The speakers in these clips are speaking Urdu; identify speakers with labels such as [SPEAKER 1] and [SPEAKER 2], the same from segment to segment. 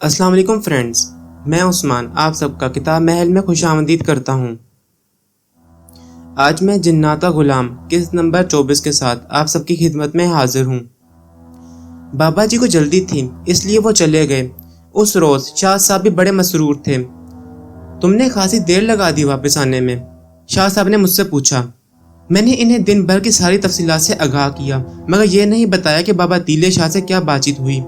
[SPEAKER 1] السلام علیکم فرینڈز، میں عثمان آپ سب کا کتاب محل میں خوش آمدید کرتا ہوں۔ آج میں جنات کا غلام قسط نمبر 24 کے ساتھ آپ سب کی خدمت میں حاضر ہوں۔ بابا جی کو جلدی تھی اس لیے وہ چلے گئے۔ اس روز شاہ صاحب بھی بڑے مسرور تھے۔ تم نے خاصی دیر لگا دی واپس آنے میں، شاہ صاحب نے مجھ سے پوچھا۔ میں نے انہیں دن بھر کی ساری تفصیلات سے آگاہ کیا، مگر یہ نہیں بتایا کہ بابا تیلے شاہ سے کیا بات چیت ہوئی۔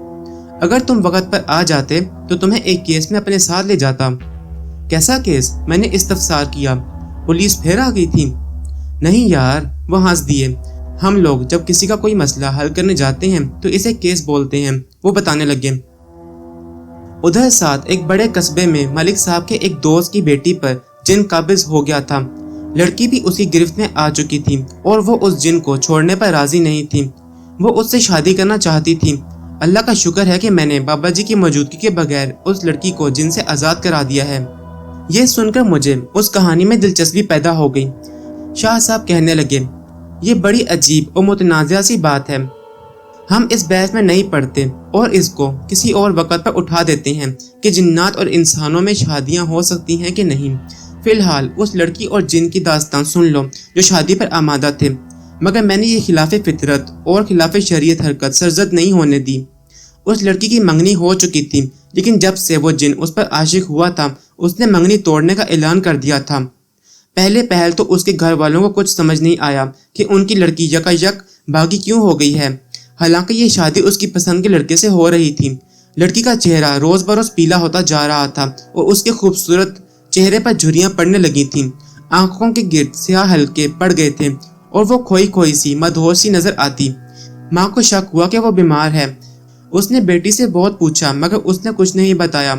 [SPEAKER 1] اگر تم وقت پر آ جاتے تو تمہیں ایک کیس میں اپنے ساتھ لے جاتا۔ کیسا کیس؟ میں نے استفسار کیا۔ پولیس پھر آ گئی تھی؟ نہیں یار، وہ ہنس دیے۔ ہم لوگ جب کسی کا کوئی مسئلہ حل کرنے جاتے ہیں تو اسے کیس بولتے ہیں، وہ بتانے لگے۔ ادھر ساتھ ایک بڑے قصبے میں ملک صاحب کے ایک دوست کی بیٹی پر جن قابض ہو گیا تھا۔ لڑکی بھی اس کی گرفت میں آ چکی تھی اور وہ اس جن کو چھوڑنے پر راضی نہیں تھی۔ وہ اس سے شادی کرنا چاہتی تھی۔ اللہ کا شکر ہے کہ میں نے بابا جی کی موجودگی کے بغیر اس لڑکی کو جن سے آزاد کرا دیا ہے۔ یہ سن کر مجھے اس کہانی میں دلچسپی پیدا ہو گئی۔ شاہ صاحب کہنے لگے، یہ بڑی عجیب اور متنازع سی بات ہے۔ ہم اس بحث میں نہیں پڑتے اور اس کو کسی اور وقت پر اٹھا دیتے ہیں کہ جنات اور انسانوں میں شادیاں ہو سکتی ہیں کہ نہیں۔ فی الحال اس لڑکی اور جن کی داستان سن لو جو شادی پر آمادہ تھے، مگر میں نے یہ خلاف فطرت اور خلاف شریعت حرکت سرزد نہیں ہونے دی۔ اس لڑکی کی منگنی ہو چکی تھی، لیکن جب سے وہ جن اس پر عاشق ہوا تھا اس نے منگنی توڑنے کا اعلان کر دیا تھا۔ پہلے پہل تو اس کے گھر والوں کو کچھ سمجھ نہیں آیا کہ ان کی لڑکی یکا یک باغی کیوں ہو گئی ہے، حالانکہ یہ شادی اس کی پسند کے لڑکے سے ہو رہی تھی۔ لڑکی کا چہرہ روز بروز پیلا ہوتا جا رہا تھا اور اس کے خوبصورت چہرے پر جھریاں پڑنے لگی تھیں۔ آنکھوں کے گرد سیاہ حلقے پڑ گئے تھے اور وہ کھوئی کھوئی سی مدہوش سی نظر آتی۔ ماں کو شک ہوا کہ وہ بیمار ہے۔ اس نے بیٹی سے بہت پوچھا مگر اس نے کچھ نہیں بتایا۔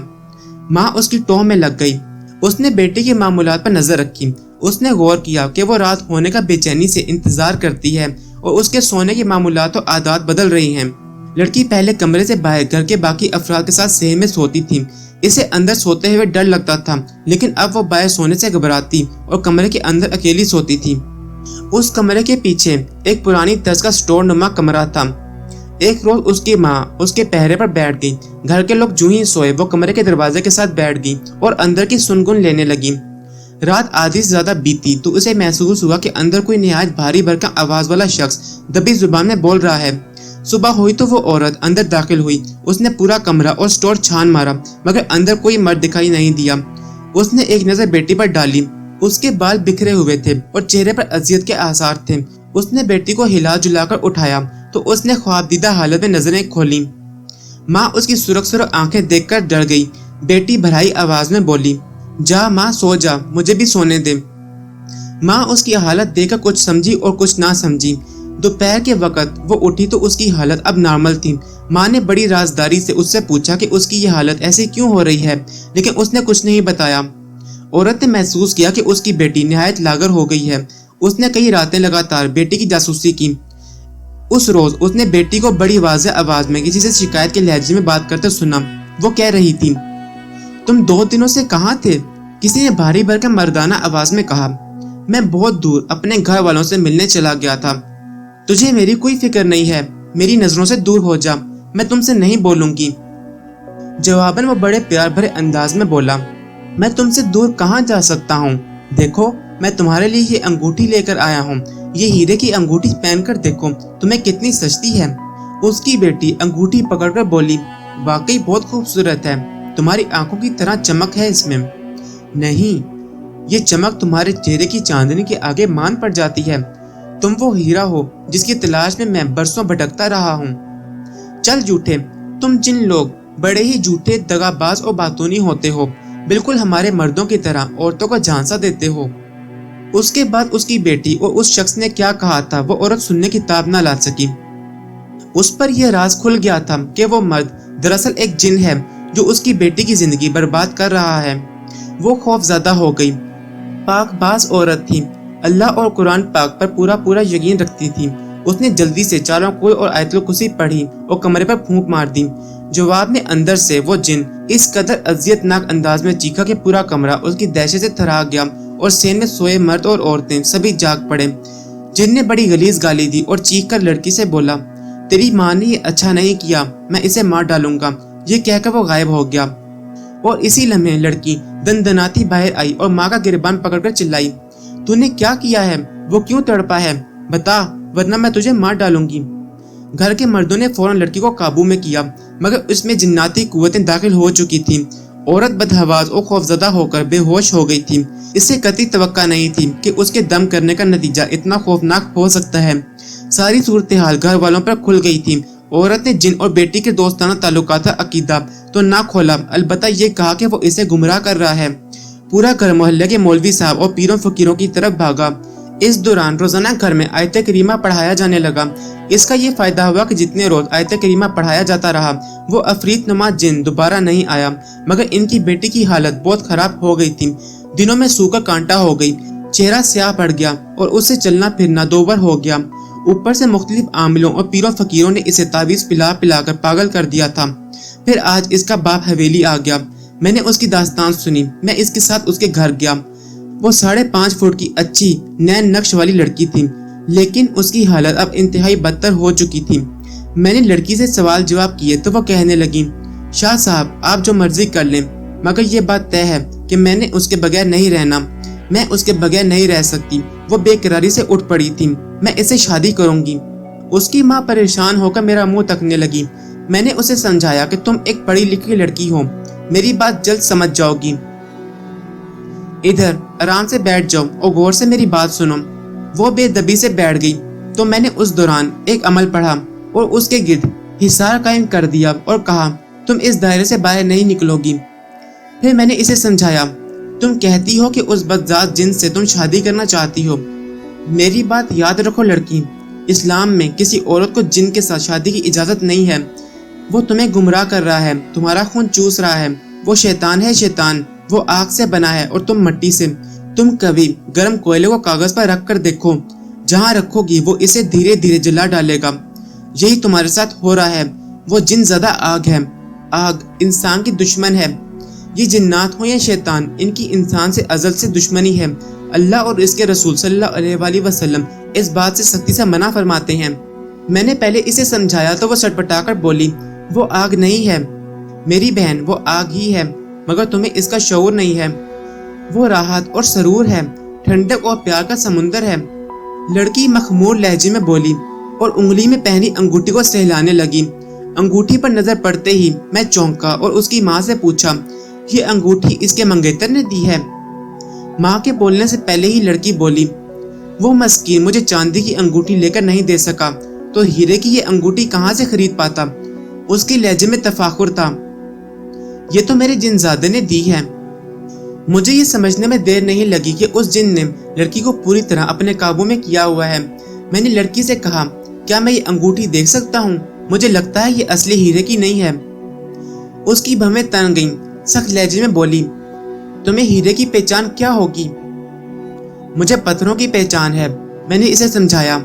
[SPEAKER 1] ماں اس کی ٹوہ میں لگ گئی۔ اس نے بیٹی کے معمولات پر نظر رکھی۔ اس نے غور کیا کہ وہ رات ہونے کا بے چینی سے انتظار کرتی ہے اور اس کے سونے کے معمولات و عادات بدل رہی ہیں۔ لڑکی پہلے کمرے سے باہر گھر کے باقی افراد کے ساتھ صحن میں سوتی تھی۔ اسے اندر سوتے ہوئے ڈر لگتا تھا، لیکن اب وہ باہر سونے سے گھبراتی اور کمرے کے اندر اکیلی سوتی تھی۔ اس کمرے کے پیچھے ایک پرانی طرز کا سٹور نما کمرہ تھا۔ ایک روز اس کی ماں اس کے پہرے پر بیٹھ گئی۔ گھر کے لوگ جو ہی سوئے وہ کمرے کے دروازے کے ساتھ بیٹھ گئی اور اندر کی سنگن لینے لگی۔ رات آدھی سے زیادہ بیتی تو اسے محسوس ہوا کہ اندر کوئی نہایت بھاری بھرکم آواز والا شخص دبی زبان میں بول رہا ہے۔ صبح ہوئی تو وہ عورت اندر داخل ہوئی۔ اس نے پورا کمرہ اور سٹور چھان مارا مگر اندر کوئی مرد دکھائی نہیں دیا۔ اس نے ایک نظر بیٹی پر ڈالی۔ اس کے بال بکھرے ہوئے تھے اور چہرے پر اذیت کے آثار تھے۔ اس نے بیٹی کو ہلا جلا کر اٹھایا تو اس نے خواب دیدہ حالت میں نظریں کھولیں۔ ماں اس کی سرخ سرخ آنکھیں دیکھ کر ڈر گئی۔ بیٹی بھرائی آواز میں بولی، جا ماں سو جا، مجھے بھی سونے دے۔ ماں اس کی حالت دیکھ کر کچھ سمجھی اور کچھ نہ سمجھی۔ دوپہر کے وقت وہ اٹھی تو اس کی حالت اب نارمل تھی۔ ماں نے بڑی رازداری سے اس سے پوچھا کہ اس کی یہ حالت ایسے کیوں ہو رہی ہے، لیکن اس نے کچھ نہیں بتایا۔ عورت نے محسوس کیا کہ اس کی بیٹی نہایت لاغر ہو گئی ہے۔ اس نے کئی راتیں لگاتار بیٹی کی جاسوسی کی۔ اس روز اس نے بیٹی کو بڑی واضح آواز میں کسی سے شکایت کے لہجے میں بات کرتے سنا۔ وہ کہہ رہی تھی، تم 2 دنوں سے کہاں تھے؟ کسی نے بھاری بھرکم مردانہ آواز میں کہا۔ میں بہت دور اپنے گھر والوں سے ملنے چلا گیا تھا۔ تجھے میری کوئی فکر نہیں ہے، میری نظروں سے دور ہو جا، میں تم سے نہیں بولوں گی۔ جواباً وہ بڑے پیار بھرے انداز میں بولا، میں تم سے دور کہاں جا سکتا ہوں؟ دیکھو، میں تمہارے لیے یہ انگوٹھی لے کر آیا ہوں۔ یہ ہیرے کی انگوٹھی پہن کر دیکھو تمہیں کتنی سجتی ہے۔ اس کی بیٹی انگوٹھی پکڑ کر بولی، واقعی بہت خوبصورت ہے، تمہاری آنکھوں کی طرح چمک ہے اس میں۔ نہیں، یہ چمک تمہارے چہرے کی چاندنی کے آگے مان پڑ جاتی ہے۔ تم وہ ہیرا ہو جس کی تلاش میں برسوں بھٹکتا رہا ہوں۔ چل جھوٹے، تم جن لوگ بڑے ہی جھوٹے، دغا باز اور باتونی ہوتے ہو، بالکل ہمارے مردوں کی طرح عورتوں کو جھانسا دیتے ہو۔ اس کے بعد اس کی بیٹی اور اس شخص نے کیا کہا تھا وہ عورت سننے کی تاب نہ لا سکی۔ اس پر یہ راز کھل گیا تھا کہ وہ مرد دراصل ایک جن ہے جو اس کی بیٹی کی زندگی برباد کر رہا ہے۔ وہ خوف زدہ ہو گئی۔ پاک باز عورت تھی، اللہ اور قرآن پاک پر پورا یقین رکھتی تھی۔ اس نے جلدی سے چاروں کوئی اور آیت الکرسی پڑھی اور کمرے پر پھونک مار دی۔ جواب میں اندر سے وہ جن اس قدر اذیت ناک انداز میں چیخا کہ پورا کمرہ اس کی دہشت سے تھرا گیا اور سین میں سوئے مرد اور عورتیں سبھی جاگ پڑے۔ جن نے بڑی غلیظ گالی دی اور چیخ کر لڑکی سے بولا، تیری ماں نے یہ اچھا نہیں کیا، میں اسے مار ڈالوں گا۔ یہ کہہ کر وہ غائب ہو گیا اور اسی لمحے لڑکی دندناتی باہر آئی اور ماں کا گریبان پکڑ کر چلائی، تو نے کیا کیا ہے؟ وہ کیوں تڑپا ہے؟ بتا ورنہ میں تجھے مار ڈالوں گی۔ گھر کے مردوں نے فوراً لڑکی کو قابو میں کیا، مگر اس میں جناتی قوتیں داخل ہو چکی تھیں۔ عورت بدحواس اور خوفزدہ ہو کر بے ہوش ہو گئی تھی۔ اسے قطعی توقع نہیں تھی کہ اس کے دم کرنے کا نتیجہ اتنا خوفناک ہو سکتا ہے۔ ساری صورتحال گھر والوں پر کھل گئی تھی۔ عورت نے جن اور بیٹی کے دوستانہ تعلقات کا عقیدہ تو نہ کھولا، البتہ یہ کہا کہ وہ اسے گمراہ کر رہا ہے۔ پورا گھر محلے کے مولوی صاحب اور پیروں فقیروں کی طرف بھاگا۔ اس دوران روزانہ گھر میں آیت کریمہ پڑھایا جانے لگا۔ اس کا یہ فائدہ ہوا کہ جتنے روز آیت کریمہ پڑھایا جاتا رہا وہ عفریت نما جن دوبارہ نہیں آیا، مگر ان کی بیٹی کی حالت بہت خراب ہو گئی تھی۔ دنوں میں سو کا کانٹا ہو گئی، چہرہ سیاہ پڑ گیا اور اس سے چلنا پھرنا دوبر ہو گیا۔ اوپر سے مختلف عاملوں اور پیروں فقیروں نے اسے تعویذ پلا پلا کر پاگل کر دیا تھا۔ پھر آج اس کا باپ حویلی آ گیا۔ میں نے اس کی داستان سنی۔ میں اس کے ساتھ اس کے گھر گیا۔ وہ 5.5 فٹ کی اچھی نین نقش والی لڑکی تھی، لیکن اس کی حالت اب انتہائی بدتر ہو چکی تھی۔ میں نے لڑکی سے سوال جواب کیے تو وہ کہنے لگی، شاہ صاحب آپ جو مرضی کر لیں، مگر یہ بات طے ہے کہ میں نے اس کے بغیر نہیں رہنا، میں اس کے بغیر نہیں رہ سکتی۔ وہ بے قراری سے اٹھ پڑی تھی، میں اسے شادی کروں گی۔ اس کی ماں پریشان ہو کر میرا منہ تکنے لگی۔ میں نے اسے سمجھایا کہ تم ایک پڑھی لکھی لڑکی ہو، میری بات جلد سمجھ جاؤ گی۔ ادھر آرام سے بیٹھ جاؤ اور غور سے میری بات سنو۔ وہ بے دبی سے بیٹھ گئی تو میں نے اس دوران ایک عمل پڑھا اور اس کے گرد حصار قائم کر دیا اور کہا، تم اس دائرے سے باہر نہیں نکلو گی۔ پھر میں نے اسے سمجھایا، تم کہتی ہو کہ اس بدذات جن سے تم شادی کرنا چاہتی ہو۔ میری بات یاد رکھو لڑکی، اسلام میں کسی عورت کو جن کے ساتھ شادی کی اجازت نہیں ہے۔ وہ تمہیں گمراہ کر رہا ہے، تمہارا خون چوس رہا ہے۔ وہ شیطان ہے، شیطان۔ وہ آگ سے بنا ہے اور تم مٹی سے۔ تم کبھی گرم کوئلے کو کاغذ پر رکھ کر دیکھو، جہاں رکھو گی وہ اسے دھیرے دھیرے جلا ڈالے گا۔ یہی تمہارے ساتھ ہو رہا ہے۔ وہ جن زدہ آگ ہے، آگ انسان کی دشمن ہے۔ یہ جنات ہوں یا شیطان، ان کی انسان سے ازل سے دشمنی ہے۔ اللہ اور اس کے رسول صلی اللہ علیہ وآلہ وسلم اس بات سے سختی سے منع فرماتے ہیں۔ میں نے پہلے اسے سمجھایا تو وہ سٹپٹا کر بولی، وہ آگ نہیں ہے میری بہن، وہ آگ ہی ہے، مگر تمہیں اس کا شعور نہیں ہے۔ وہ راحت اور سرور ہے، ٹھنڈک اور پیار کا سمندر ہے۔ لڑکی مخمور لہجے میں بولی اور انگلی میں پہنی انگوٹھی کو سہلانے لگی۔ انگوٹھی پر نظر پڑتے ہی میں چونکا اور اس کی ماں سے پوچھا، یہ انگوٹھی اس کے منگیتر نے دی ہے؟ ماں کے بولنے سے پہلے ہی لڑکی بولی، وہ مسکین مجھے چاندی کی انگوٹھی لے کر نہیں دے سکا تو ہیرے کی یہ انگوٹھی کہاں سے خرید پاتا؟ اس کے لہجے میں تفاخر تھا۔ یہ تو میرے جنزادے نے دی ہے۔ مجھے یہ سمجھنے میں دیر نہیں لگی کہ اس جن نے لڑکی کو پوری طرح اپنے قابو میں کیا ہوا ہے۔ میں نے لڑکی سے کہا، کیا میں یہ انگوٹھی دیکھ سکتا ہوں؟ مجھے لگتا ہے یہ اصلی ہیرے کی نہیں ہے۔ اس کی بھویں تن گئیں، سخت لہجے میں بولی، تمہیں ہیرے کی پہچان کیا ہوگی؟ مجھے پتھروں کی پہچان ہے، میں نے اسے سمجھایا۔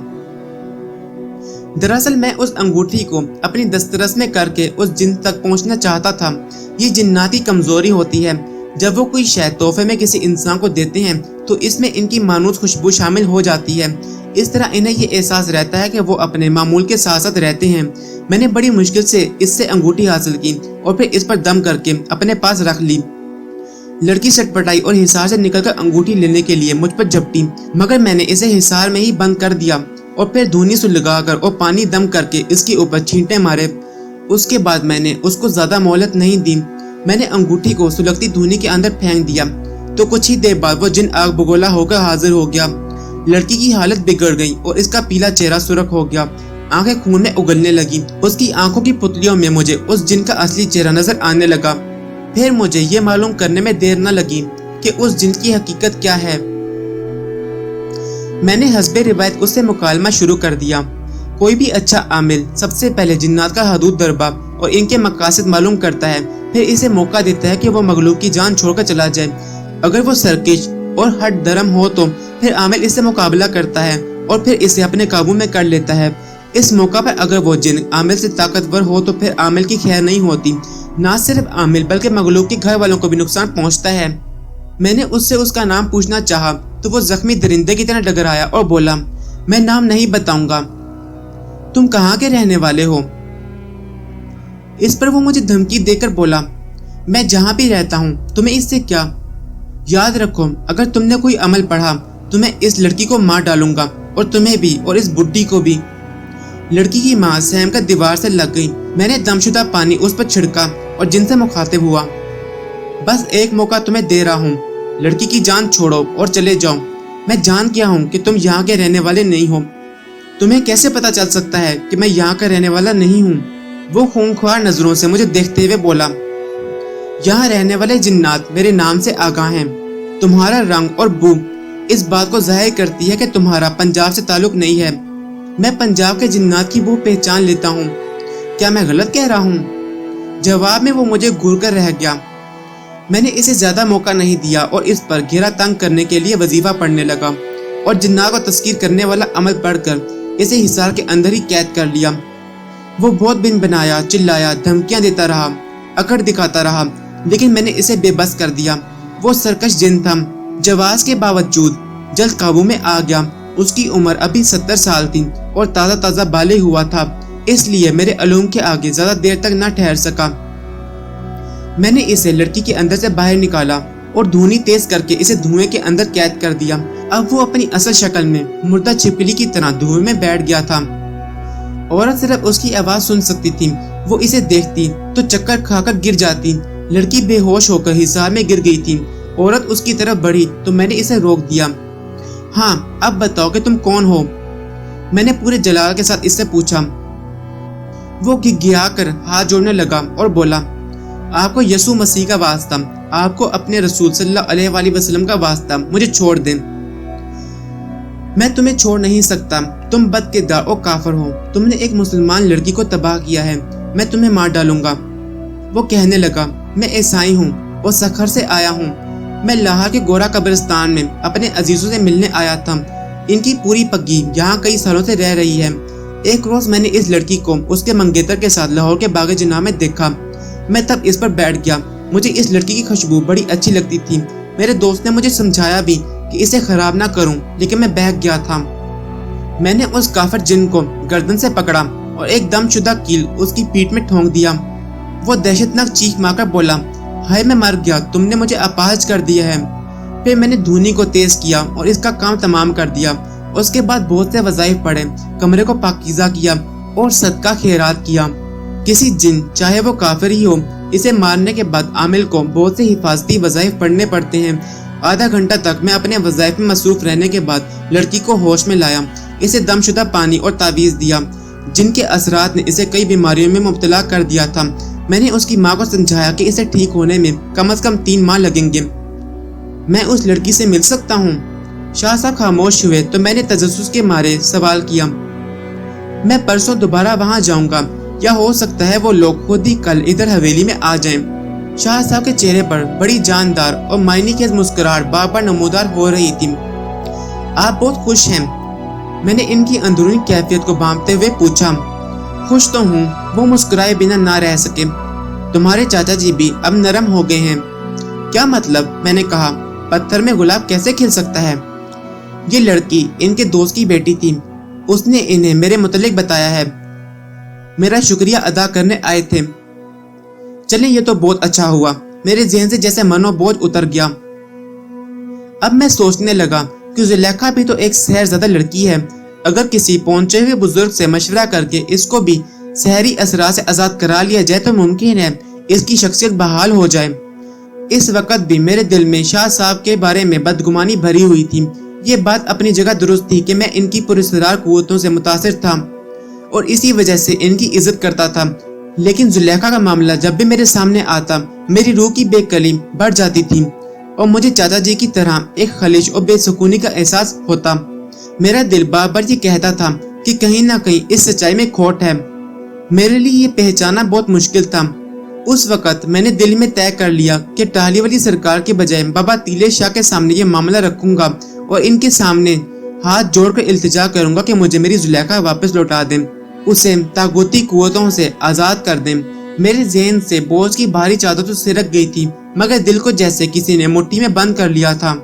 [SPEAKER 1] دراصل میں اس انگوٹھی کو اپنی دسترس میں کر کے اس جن تک پہنچنا چاہتا تھا۔ یہ جناتی کمزوری ہوتی ہے، جب وہ کوئی شے تحفے میں کسی انسان کو دیتے ہیں تو اس میں ان کی مانوس خوشبو شامل ہو جاتی ہے۔ اس طرح انہیں یہ احساس رہتا ہے کہ وہ اپنے معمول کے ساتھ ساتھ رہتے ہیں۔ میں نے بڑی مشکل سے اس سے انگوٹھی حاصل کی اور پھر اس پر دم کر کے اپنے پاس رکھ لی۔ لڑکی سٹپٹائی اور حصار سے نکل کر انگوٹھی لینے کے لیے مجھ پر جھپٹی، مگر میں نے اسے حصار میں ہی بند کر دیا اور پھر دھونی سے لگا کر اور پانی دم کر کے اس کے اوپر چھینٹے مارے۔ اس کے بعد میں نے اس کو زیادہ مہلت نہیں دی۔ میں نے انگوٹھی کو سلگتی دھونی کے اندر پھینک دیا تو کچھ ہی دیر بعد وہ جن آگ بگولا ہو کر حاضر ہو گیا۔ لڑکی کی حالت بگڑ گئی اور اس کا پیلا چہرہ سرخ ہو گیا، آنکھیں خون میں اگلنے لگی۔ اس کی آنکھوں کی پتلیوں میں مجھے اس جن کا اصلی چہرہ نظر آنے لگا۔ پھر مجھے یہ معلوم کرنے میں دیر نہ لگی کہ اس جن کی حقیقت کیا ہے۔ میں نے حسب روایت اس سے مکالمہ شروع کر دیا۔ کوئی بھی اچھا عامل سب سے پہلے جنات کا حدود دربہ اور ان کے مقاصد معلوم کرتا ہے، پھر اسے موقع دیتا ہے کہ وہ مغلوب کی جان چھوڑ کر چلا جائے۔ اگر وہ سرکش اور ہٹ درم ہو تو پھر عامل اس سے مقابلہ کرتا ہے اور پھر اسے اپنے قابو میں کر لیتا ہے۔ اس موقع پر اگر وہ جن عامل سے طاقتور ہو تو پھر عامل کی خیر نہیں ہوتی، نہ صرف عامل بلکہ مغلوب کے گھر والوں کو بھی نقصان پہنچتا ہے۔ میں نے اس سے اس کا نام پوچھنا چاہا تو وہ زخمی درندے کی طرح ڈگرایا اور بولا، میں نام نہیں بتاؤں گا، تم کہاں کے رہنے والے ہو؟ اس پر وہ مجھے دھمکی دے کر بولا، میں جہاں بھی رہتا ہوں، تمہیں اس سے کیا؟ یاد رکھو، اگر تم نے کوئی عمل پڑھا تو میں اس لڑکی کو مار ڈالوں گا، اور تمہیں بھی اور اس بڈھی کو بھی۔ لڑکی کی ماں سہم کر دیوار سے لگ گئی۔ میں نے دم شدہ پانی اس پر چھڑکا اور جن سے مخاطب ہوا، بس ایک موقع تمہیں دے رہا ہوں، لڑکی کی جان چھوڑو اور چلے جاؤ۔ میں جان گیا ہوں کہ تم یہاں کے رہنے والے نہیں ہو۔ تمہیں کیسے پتا چل سکتا ہے کہ میں یہاں کا رہنے والا نہیں ہوں؟ وہ خونخوار نظروں سے مجھے دیکھتے ہوئے بولا، یہاں رہنے والے جنات میرے نام سے آگاہ ہیں۔ تمہارا رنگ اور بو اس بات کو ظاہر کرتی ہے کہ تمہارا پنجاب سے تعلق نہیں ہے۔ میں پنجاب کے جنات کی بو پہچان لیتا ہوں۔ کیا میں غلط کہہ رہا ہوں؟ جواب میں وہ مجھے گھور کر رہ گیا۔ میں نے اسے زیادہ موقع نہیں دیا اور اس پر گھیرا تنگ کرنے کے لیے وظیفہ پڑھنے لگا اور جنات کو تذکیر کرنے والا عمل پڑھ کر اسے حصار کے اندر ہی قید کر لیا۔ وہ بہت بن بنایا، چلایا، دھمکیاں دیتا رہا، اکڑ دکھاتا رہا، لیکن میں نے اسے بے بس کر دیا۔ وہ سرکش جن تھا، جواز کے باوجود جلد قابو میں آ گیا۔ اس کی عمر ابھی 70 سال تھی اور تازہ تازہ بالغ ہوا تھا، اس لیے میرے علوم کے آگے زیادہ دیر تک نہ ٹھہر سکا۔ میں نے اسے لڑکی کے اندر سے باہر نکالا اور دھونی تیز کر کے اسے دھوئیں کے اندر قید کر دیا۔ اب وہ اپنی اصل شکل میں مردہ چھپکلی کی طرح دھوئیں میں بیٹھ گیا تھا۔ عورت صرف اس کی آواز سن سکتی تھی۔ وہ اسے دیکھتی تو چکر کھا کر گر جاتی۔ لڑکی بے ہوش ہو کر حصار میں گر گئی تھی۔ عورت اس کی طرف بڑھی تو میں نے اسے روک دیا۔ ہاں، اب بتاؤ کہ تم کون ہو؟ میں نے پورے جلال کے ساتھ اس سے پوچھا۔ وہ گھگھیا کر ہاتھ جوڑنے لگا اور بولا، آپ کو یسوع مسیح کا واسطہ، آپ کو اپنے رسول صلی اللہ علیہ وآلہ وسلم کا واسطہ، مجھے چھوڑ دیں۔ میں تمہیں چھوڑ نہیں سکتا، تم بد کردار اور کافر ہو، تم نے ایک مسلمان لڑکی کو تباہ کیا ہے، میں تمہیں مار ڈالوں گا۔ وہ کہنے لگا، میں عیسائی ہوں اور سکھر سے آیا ہوں، میں لاہور کے گورا قبرستان میں اپنے عزیزوں سے ملنے آیا تھا، ان کی پوری پگی یہاں کئی سالوں سے رہ رہی ہے۔ ایک روز میں نے اس لڑکی کو اس کے منگیتر کے ساتھ لاہور کے باغ جناح میں دیکھا، میں تب اس پر بیٹھ گیا۔ مجھے اس لڑکی کی خوشبو بڑی اچھی لگتی تھی۔ میرے دوست نے مجھے سمجھایا بھی کہ اسے خراب نہ کروں، لیکن میں بہک گیا تھا۔ میں نے اس کافر جن کو گردن سے پکڑا اور ایک دم شدہ کیل اس کی پیٹھ میں ٹھونک دیا۔ وہ دہشتناک چیخ مار کر بولا، ہائے میں مر گیا، تم نے مجھے اپاہج کر دیا ہے۔ پھر میں نے دھونی کو تیز کیا اور اس کا کام تمام کر دیا۔ اس کے بعد بہت سے وظائف پڑھے، کمرے کو پاکیزہ کیا اور صدقہ خیرات کیا۔ کسی جن، چاہے وہ کافر ہی ہو، اسے مارنے کے بعد عامل کو بہت سے حفاظتی وظائف پڑھنے پڑتے ہیں۔ آدھا گھنٹہ تک میں اپنے وظائف میں مصروف رہنے کے بعد لڑکی کو ہوش میں لایا، اسے دم شدہ پانی اور تعویذ دیا، جن کے اثرات نے اسے کئی بیماریوں میں مبتلا کر دیا تھا۔ میں نے اس کی ماں کو سمجھایا کہ اسے ٹھیک ہونے میں کم از کم 3 ماہ لگیں گے۔ میں اس لڑکی سے مل سکتا ہوں؟ شاہ صاحب خاموش ہوئے تو میں نے تجسس کے مارے سوال کیا، میں پرسوں دوبارہ وہاں جاؤں گا، یا ہو سکتا ہے وہ لوگ خود ہی کل ادھر حویلی میں آ جائیں۔ شاہ صاحب کے چہرے پر بڑی جاندار اور معنی خیز مسکراہٹ بار بار نمودار ہو رہی تھی۔ آپ بہت خوش ہیں؟ میں نے ان کی اندرونی کیفیت کو بھانپتے ہوئے پوچھا۔ خوش تو ہوں، وہ مسکرائے بنا نہ رہ سکے۔ تمہارے چاچا جی بھی اب نرم ہو گئے ہیں؟ کیا مطلب؟ میں نے کہا، پتھر میں گلاب کیسے کھل سکتا ہے؟ یہ لڑکی ان کے دوست کی بیٹی تھی، اس نے انہیں میرے متعلق بتایا ہے، میرا شکریہ ادا کرنے آئے تھے۔ چلیں، یہ تو بہت اچھا ہوا، میرے ذہن سے جیسے منو بوجھ اتر گیا۔ اب میں سوچنے لگا کہ زلیخا بھی تو ایک سحر زدہ لڑکی ہے، اگر کسی پہنچے ہوئے بزرگ سے مشورہ کر کے اس کو بھی سحری اثرات سے آزاد کرا لیا جائے تو ممکن ہے اس کی شخصیت بحال ہو جائے۔ اس وقت بھی میرے دل میں شاہ صاحب کے بارے میں بدگمانی بھری ہوئی تھی۔ یہ بات اپنی جگہ درست تھی کہ میں ان کی پراسرار قوتوں سے متاثر تھا اور اسی وجہ سے ان کی عزت کرتا تھا، لیکن زلیخا کا معاملہ جب بھی میرے سامنے آتا میری روح کی بے کلی بڑھ جاتی تھی اور مجھے چاچا جی کی طرح ایک خلش اور بے سکونی کا احساس ہوتا۔ میرا دل بار بار یہ کہتا تھا کہ کہیں نہ کہیں اس سچائی میں کھوٹ ہے۔ میرے لیے یہ پہچانا بہت مشکل تھا۔ اس وقت میں نے دل میں طے کر لیا کہ ٹاہلی والی سرکار کے بجائے بابا تیلے شاہ کے سامنے یہ معاملہ رکھوں گا اور ان کے سامنے ہاتھ جوڑ کر التجا کروں گا کہ مجھے میری زلیخا واپس لوٹا دیں۔ اسے طاغوتی قوتوں سے آزاد کر دیں۔ میرے ذہن سے بوجھ کی بھاری چادر تو سرک گئی تھی، مگر دل کو جیسے کسی نے مٹھی میں بند کر لیا تھا۔